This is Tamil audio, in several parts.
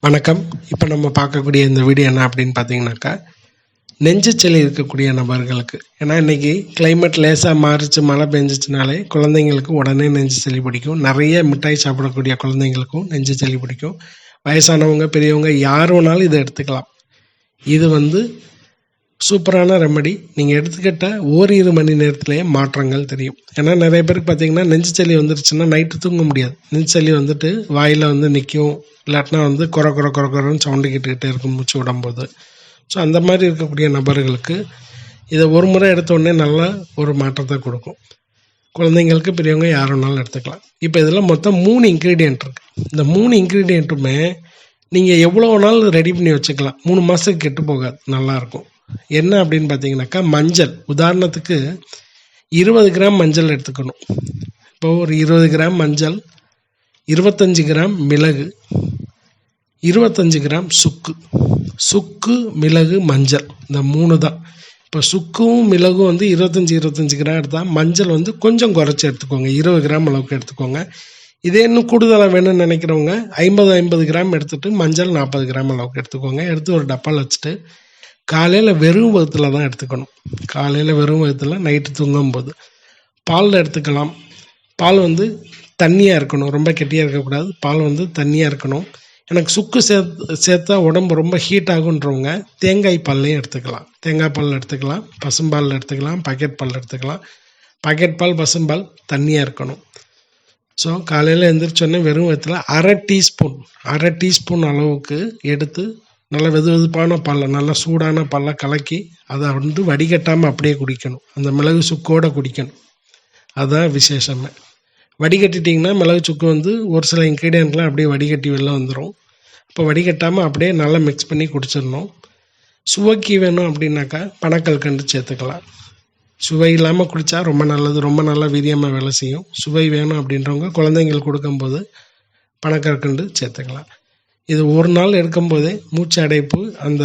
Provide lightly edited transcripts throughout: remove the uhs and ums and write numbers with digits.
வணக்கம். இப்போ நம்ம பார்க்கக்கூடிய இந்த வீடியோ என்ன அப்படின்னு பார்த்தீங்கன்னாக்கா, நெஞ்சுச்சளி இருக்கக்கூடிய நபர்களுக்கு. ஏன்னா இன்றைக்கி கிளைமேட் லேசாக மாறிச்சு, மழை பெஞ்சிச்சுனாலே குழந்தைங்களுக்கு உடனே நெஞ்சு சளி பிடிக்கும். நிறைய மிட்டாய் சாப்பிடக்கூடிய குழந்தைங்களுக்கும் நெஞ்சு சளி பிடிக்கும். வயசானவங்க, பெரியவங்க யார் வேணாலும் இதை எடுத்துக்கலாம். இது சூப்பரான ரெமடி. நீங்கள் எடுத்துக்கிட்ட ஓரிரு மணி நேரத்திலேயே மாற்றங்கள் தெரியும். ஏன்னா நிறைய பேருக்கு பார்த்தீங்கன்னா நெஞ்சு சளி வந்துருச்சுன்னா நைட்டு தூங்க முடியாது. நெஞ்சு சளி வந்துட்டு வாயில் நிற்கும், இல்லாட்டினா குறன்னு சவுண்டு கேட்டுக்கிட்டே இருக்கும் மூச்சு விடும்போது. ஸோ அந்த மாதிரி இருக்கக்கூடிய நபர்களுக்கு இதை ஒரு முறை எடுத்த உடனே நல்ல ஒரு மாற்றத்தை கொடுக்கும். குழந்தைங்களுக்கு, பெரியவங்க யார் வேணாலும் எடுத்துக்கலாம். இப்போ இதில் மொத்தம் 3 இன்க்ரீடியன்ட் இருக்குது. இந்த 3 இன்க்ரீடியண்ட்டுமே நீங்கள் எவ்வளோ நாள் ரெடி பண்ணி வச்சுக்கலாம். 3 மாதத்துக்கு கெட்டு போகாது, நல்லாயிருக்கும். என்ன அப்படின்னு பார்த்தீங்கன்னாக்கா, மஞ்சள். உதாரணத்துக்கு 20 கிராம் மஞ்சள் எடுத்துக்கணும். இப்போ ஒரு 20 கிராம் மஞ்சள், 25 கிராம் மிளகு, 25 கிராம் சுக்கு, மிளகு, மஞ்சள், இந்த 3 தான். இப்போ சுக்கும் மிளகும் 25 கிராம் எடுத்தால், மஞ்சள் கொஞ்சம் குறைச்சி எடுத்துக்கோங்க, 20 கிராம் அளவுக்கு எடுத்துக்கோங்க. இதே இன்னும் கூடுதலாக வேணும்னு நினைக்கிறவங்க 50 கிராம் எடுத்துகிட்டு மஞ்சள் 40 கிராம் அளவுக்கு எடுத்துக்கோங்க. எடுத்து ஒரு டப்பாவில் வச்சுட்டு காலையில் வெறும் வயிற்றில் தான் எடுத்துக்கணும். காலையில் வெறும் வயிற்றில் நைட்டு தூங்கும்போது பாலில் எடுத்துக்கலாம். பால் தண்ணியாக இருக்கணும், ரொம்ப கெட்டியாக இருக்கக்கூடாது. பால் தண்ணியாக இருக்கணும். எனக்கு சுக்கு சேர்த்தா உடம்பு ரொம்ப ஹீட் ஆகுன்றவங்க தேங்காய் பால்லையும் எடுத்துக்கலாம். தேங்காய் பால் எடுத்துக்கலாம், பசும்பால் எடுத்துக்கலாம், பாக்கெட் பால் எடுத்துக்கலாம். பாக்கெட் பால், பசும்பால் தண்ணியாக இருக்கணும். ஸோ காலையில் எழுந்திரிச்சோடனே வெறும் வயிற்றில் அரை டீஸ்பூன் அளவுக்கு எடுத்து நல்லா வெதுவெதுப்பான பாலில், நல்லா சூடான பாலில் கலக்கி அதை வடிகட்டாமல் அப்படியே குடிக்கணும். அந்த மிளகு சுக்கோடு குடிக்கணும். அதுதான் விசேஷமே. வடிகட்டிட்டிங்கன்னா மிளகு சுக்கு ஒரு சில இன்க்ரீடியண்ட்லாம் அப்படியே வடிகட்டி வெளில வந்துடும். இப்போ வடிகட்டாமல் அப்படியே நல்லா மிக்ஸ் பண்ணி குடிச்சிடணும். சுவைக்கு வேணும் அப்படின்னாக்கா பனக்கல்கண்டு சேர்த்துக்கலாம். சுவை இல்லாமல் குடித்தா ரொம்ப நல்லது, ரொம்ப நல்லா வீரியமாக வேலை செய்யும். சுவை வேணும் அப்படின்றவங்க குழந்தைங்களுக்கு கொடுக்கும்போது பனக்கற்கண்டு சேர்த்துக்கலாம். இது ஒரு நாள் எடுக்கும்போதே மூச்சு அடைப்பு, அந்த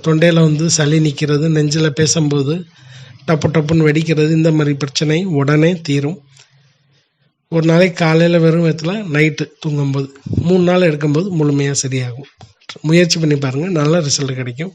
தொண்டையில் சளி நிற்கிறது, நெஞ்சில் பேசும்போது டப்புன்னு வெடிக்கிறது, இந்த மாதிரி பிரச்சனை உடனே தீரும். ஒரு நாளைக்கு காலையில் வெறும் வயிற்றில், நைட்டு தூங்கும்போது 3 நாள் எடுக்கும்போது முழுமையாக சரியாகும். முயற்சி பண்ணி பாருங்கள், நல்ல ரிசல்ட் கிடைக்கும்.